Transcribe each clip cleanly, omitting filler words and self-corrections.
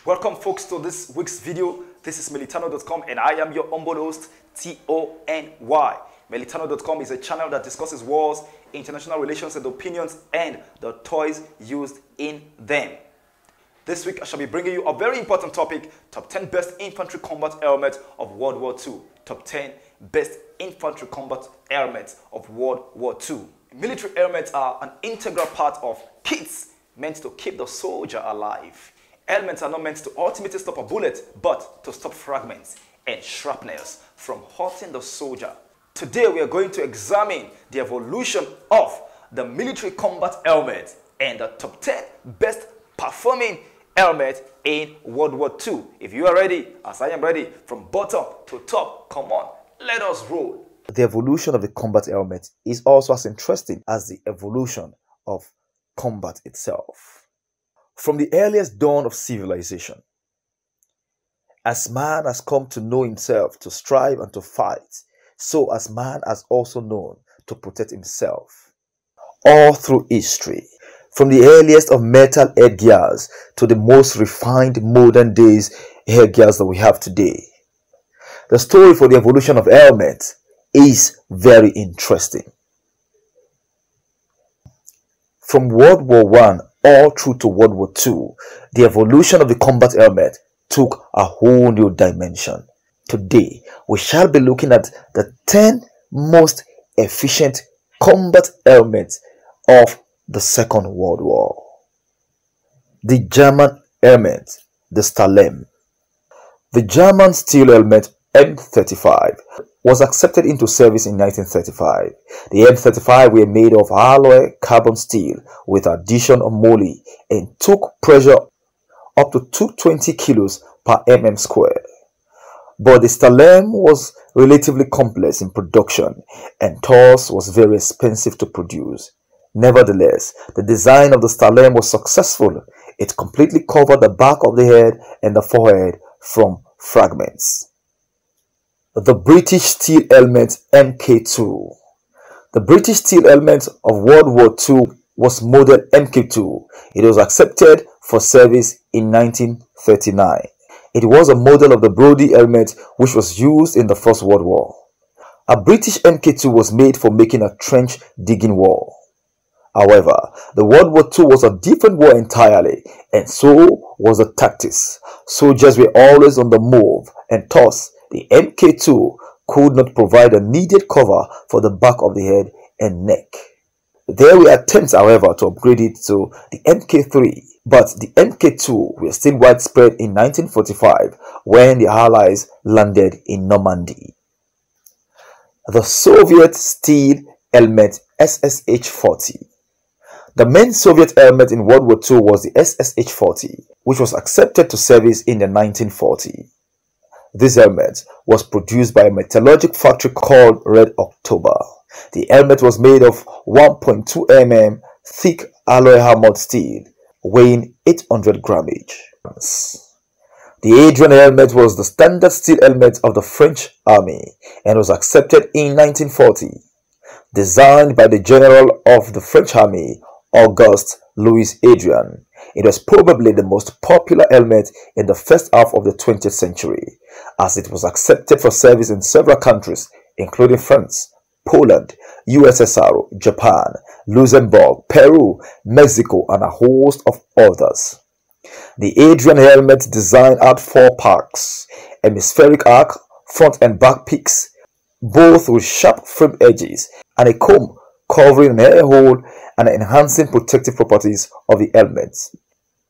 Welcome folks to this week's video. This is Melitano.com and I am your humble host, Tony. Melitano.com is a channel that discusses wars, international relations and opinions and the toys used in them. This week I shall be bringing you a very important topic: top 10 best infantry combat helmets of World War II. Top 10 best infantry combat helmets of World War II. Military helmets are an integral part of kits meant to keep the soldier alive. Helmets are not meant to ultimately stop a bullet, but to stop fragments and shrapnels from hurting the soldier. Today we are going to examine the evolution of the military combat helmet and the top 10 best performing helmets in World War II. If you are ready, as I am ready, from bottom to top, come on, let us roll. The evolution of the combat helmet is also as interesting as the evolution of combat itself. From the earliest dawn of civilization, as man has come to know himself, to strive and to fight, so as man has also known to protect himself. All through history, from the earliest of metal headgears to the most refined modern days headgears that we have today, the story for the evolution of helmets is very interesting. From World War I all through to World War II, the evolution of the combat helmet took a whole new dimension. Today, we shall be looking at the 10 most efficient combat helmets of the Second World War. The German helmet, the Stalheim. The German steel helmet M35 was accepted into service in 1935. The M35 were made of alloy carbon steel with addition of moly and took pressure up to 220 kilos per mm square. But the Stalheim was relatively complex in production and thus was very expensive to produce. Nevertheless, the design of the Stalheim was successful. It completely covered the back of the head and the forehead from fragments. The British steel helmet Mk2. The British steel helmet of World War II was model Mk2. It was accepted for service in 1939. It was a model of the Brodie helmet which was used in the First World War. A British Mk2 was made for making a trench digging war. However, the World War II was a different war entirely, and so was the tactics. Soldiers were always on the move, and thus the Mk2 could not provide a needed cover for the back of the head and neck. There were attempts, however, to upgrade it to the Mk3, but the Mk2 were still widespread in 1945 when the Allies landed in Normandy. The Soviet steel helmet SSH-40. The main Soviet helmet in World War II was the SSH-40, which was accepted to service in the 1940s. This helmet was produced by a metallurgic factory called Red October. The helmet was made of 1.2 mm thick alloy armored steel, weighing 800 grammage. The Adrian Helmet was the standard steel helmet of the French Army and was accepted in 1940. Designed by the General of the French Army, Auguste Louis Adrian, it was probably the most popular helmet in the first half of the 20th century, as it was accepted for service in several countries, including France, Poland, USSR, Japan, Luxembourg, Peru, Mexico, and a host of others. The Adrian helmet design had 4 parts: hemispheric arc, front and back peaks, both with sharp frame edges, and a comb covering an air hole and enhancing protective properties of the helmet.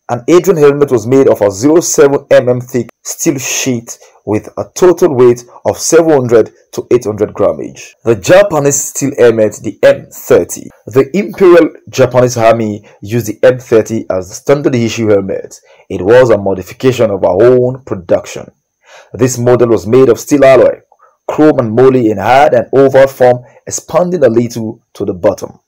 An Adrian helmet was made of a 0.7 mm thick steel sheet with a total weight of 700 to 800 grammage. The Japanese steel helmet, the M30. The Imperial Japanese Army used the M30 as the standard issue helmet. It was a modification of our own production. This model was made of steel alloy, chrome and moly, and had an oval form expanding a little to the bottom.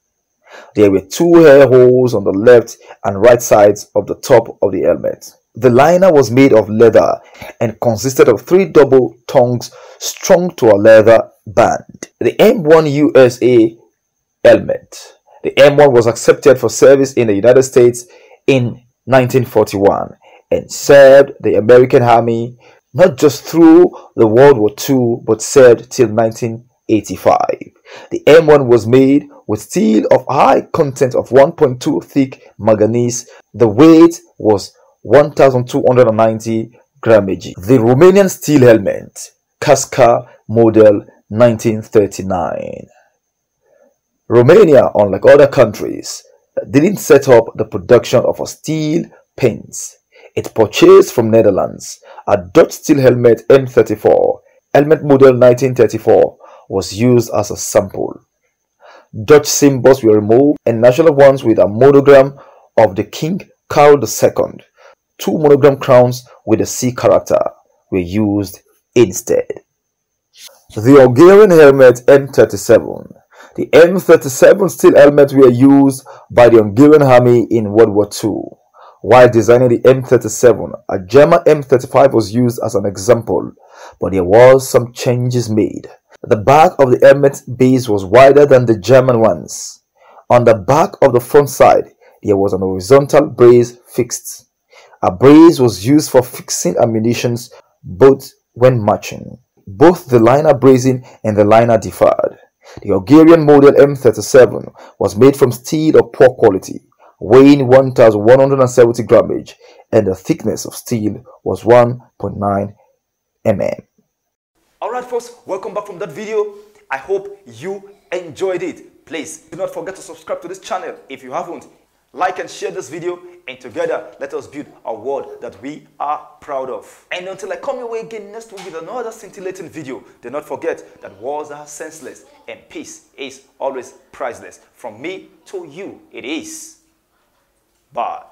There were 2 air holes on the left and right sides of the top of the helmet. The liner was made of leather and consisted of 3 double tongues strung to a leather band. The M1 USA helmet. The M1 was accepted for service in the United States in 1941 and served the American Army not just through the World War II but served till 1985. The M1 was made with steel of high content of 1.2 thick manganese. The weight was 1,290 grammage. The Romanian steel helmet, Casca model 1939. Romania, unlike other countries, didn't set up the production of a steel pens. It purchased from Netherlands a Dutch steel helmet M34, helmet model 1934, was used as a sample. Dutch symbols were removed and national ones with a monogram of the King Carl II. Two monogram crowns with the C character were used instead. The Hungarian helmet M37. The M37 steel helmets were used by the Hungarian army in World War II. While designing the M37, a German M35 was used as an example, but there was some changes made. The back of the helmet base was wider than the German ones. On the back of the front side, there was an horizontal brace fixed. A brace was used for fixing ammunition both when marching. Both the liner bracing and the liner differed. The Hungarian model M37 was made from steel of poor quality, weighing 1,170 grammage, and the thickness of steel was 1.9 mm. Alright folks, welcome back from that video. I hope you enjoyed it. Please do not forget to subscribe to this channel if you haven't. Like and share this video, and together let us build a world that we are proud of. And until I come your way again next week with another scintillating video, do not forget that wars are senseless and peace is always priceless. From me to you, it is. Bye.